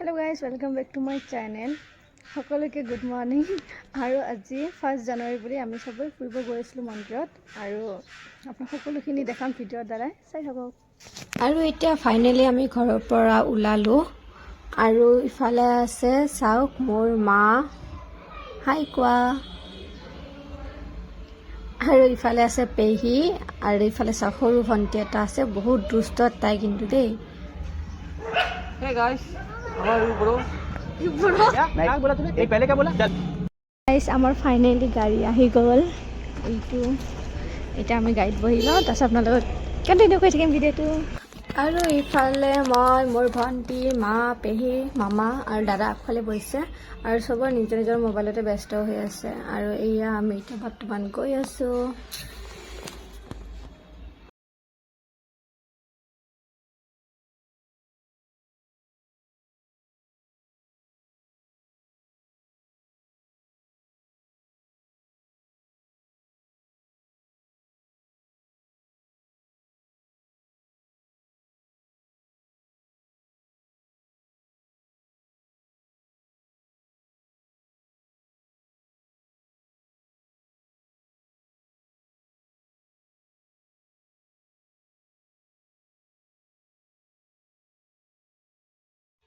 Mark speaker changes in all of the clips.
Speaker 1: Hello guys, welcome back to my channel. সকলোকে good morning আৰু আজি 1 জানুৱাৰী বুলি আমি সবে ফুৰিব গৈছিলো মন্দিৰত আৰু আপোনাক সকলোখিনি দেখাম ভিডিঅ'ৰ দ্বাৰা চাই থাকক। আৰু এতিয়া ফাইনালি আমি ঘৰৰ পৰা ওলালো আৰু ইফালে আছে চাওক মোৰ মা হাই কোৱা আৰু ইফালে আছে পেহী আৰু ইফালে সৰু ভণ্টি এটা আছে বহুত দুষ্ট তাই কিন্তু দেই।
Speaker 2: Hey guys, how are you bro? क्या बोला तूने? एक पहले क्या बोला?
Speaker 1: गाइस আমাৰ ফাইনালি গাড়ী আহি গ'ল। এটা আমি গাড়ীত বহিলো তাৰপিছত আপোনালোকক কন্টিনিউ কৰি থাকিম ভিডিঅ'টো। আৰু ইফালে মই মোৰ ভণ্টি মা পেহী মামা আৰু দাদা আগফালে বহিছে আৰু সবৰ নিজৰ নিজৰ মোবাইলতে ব্যস্ত হৈ আছে আৰু এয়া আমি এতিয়া বৰ্তমান গৈ আছো।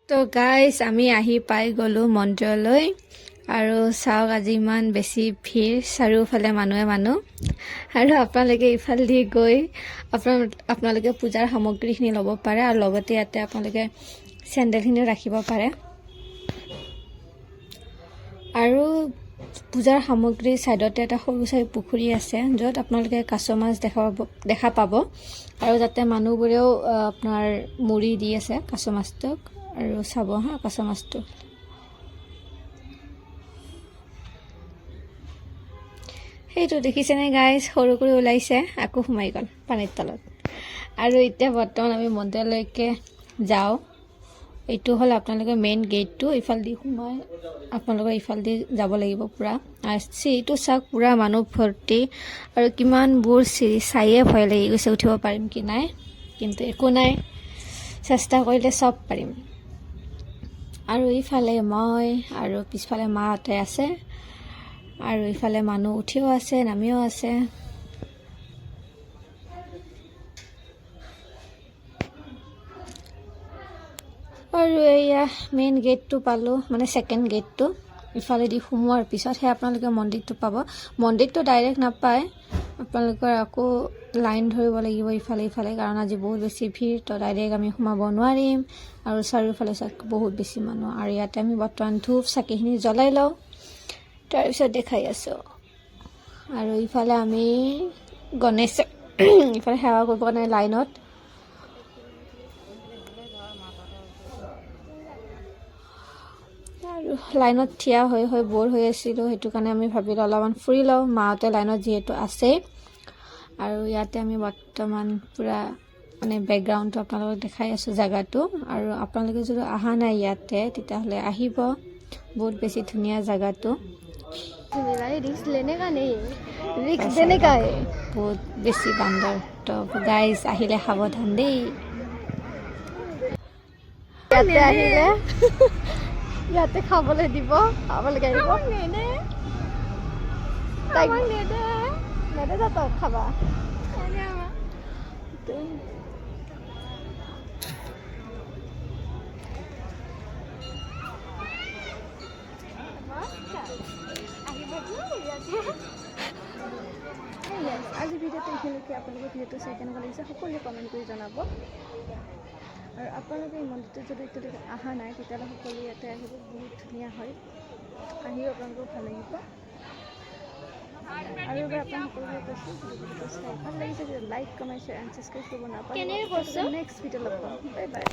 Speaker 1: তো গাইজ আমি আহি পাই গ'লো মন্দিৰলৈ আৰু চাওক আজি ইমান বেছি ভিৰ চাৰিওফালে মানুহ আৰু আপোনালোকে ইফালেদি গৈ আপোনালোকে পূজাৰ সামগ্ৰীখিনি ল'ব পাৰে আৰু লগতে ইয়াতে আপোনালোকে চেণ্ডেলখিনিও ৰাখিব পাৰে আৰু পূজাৰ সামগ্ৰীৰ ছাইডতে এটা সৰু চাই পুখুৰী আছে য'ত আপোনালোকে কাছ মাছ দেখা পাব আৰু যাতে মানুহবোৰেও আপোনাৰ মুড়ি দি আছে কাছ মাছটোক আৰু চাব হা কাছ মাছটো। সেইটো দেখিছেনে গাইজ সৰু কৰি ওলাইছে আকৌ সোমাই গ'ল পানীৰ তলত আৰু এতিয়া বৰ্তমান আমি মন্দিৰলৈকে যাওঁ। এইটো হ'ল আপোনালোকে মেইন গেটটো ইফালেদি সোমাই আপোনালোকে ইফালেদি যাব লাগিব পূৰা আৰু চিৰিটো চাওক পূৰা মানুহ ভৰ্তি আৰু কিমানবোৰ চিৰি চায়ে ভয় লাগি গৈছে উঠিব পাৰিম কি নাই কিন্তু একো নাই চেষ্টা কৰিলে চব পাৰিম। আৰু ইফালে মই আৰু পিছফালে মাহঁতে আছে আৰু ইফালে মানুহ উঠিও আছে নামিও আছে। আৰু এয়া মেইন গেটটো পালোঁ মানে ছেকেণ্ড গেটটো ইফালেদি সোমোৱাৰ পিছতহে আপোনালোকে মন্দিৰটো পাব। মন্দিৰটো ডাইৰেক্ট নাপায় আপোনালোকৰ আকৌ লাইন ধৰিব লাগিব ইফালে কাৰণ আজি বহুত বেছি ভিৰ তো ডাইৰেক্ট আমি সোমাব নোৱাৰিম আৰু চাৰিওফালে বহুত বেছি মানুহ আৰু ইয়াতে আমি বৰ্তমান ধূপ চাকিখিনি জ্বলাই লওঁ তাৰপিছত দেখাই আছোঁ। আৰু ইফালে আমি গণেশ ইফালে সেৱা কৰিব কাৰণে লাইনত আৰু লাইনত থিয়া হৈ ব'ৰ হৈ আছিলোঁ সেইটো কাৰণে আমি ভাবিলোঁ অলপমান ফুৰি লওঁ মাহঁতে লাইনত যিহেতু আছে আৰু ইয়াতে আমি বৰ্তমান পূৰা মানে বেকগ্ৰাউণ্ডটো আপোনালোকক দেখাই আছোঁ জেগাটো আৰু আপোনালোকে যদি অহা নাই ইয়াতে তেতিয়াহ'লে আহিব বহুত বেছি ধুনীয়া জেগাটো। বহুত বেছি বান্দৰ তো গাইজ আহিলে সাৱধান দেই। ইয়াতে আহিলে ইয়াতে খাবলৈ দিব খাবলৈ গাড়ীব তাইক নেদে যা তই খাবা আজি ভিডিঅ'টো এইখিনিলৈকে আপোনালোকে ভিডিঅ'টো চাই কেনেকুৱা লাগিছে সকলোৱে কমেণ্ট কৰি জনাব আৰু আপোনালোকে এই মন্দিৰটো যদি এতিয়ালৈকে অহা নাই তেতিয়াহ'লে সকলোৱে ইয়াতে আহিব বহুত ধুনীয়া হয় আহিও আপোনালোকক ভাল লাগিব আৰু এবাৰ আপোনাক সকলোকে কৈছোঁ ভিডিঅ'টো চাই ভাল লাগিছে like comment share and subscribe কৰিব নাপাহৰিব। নেক্সট ভিডিঅ' লগ পাম বাই বাই।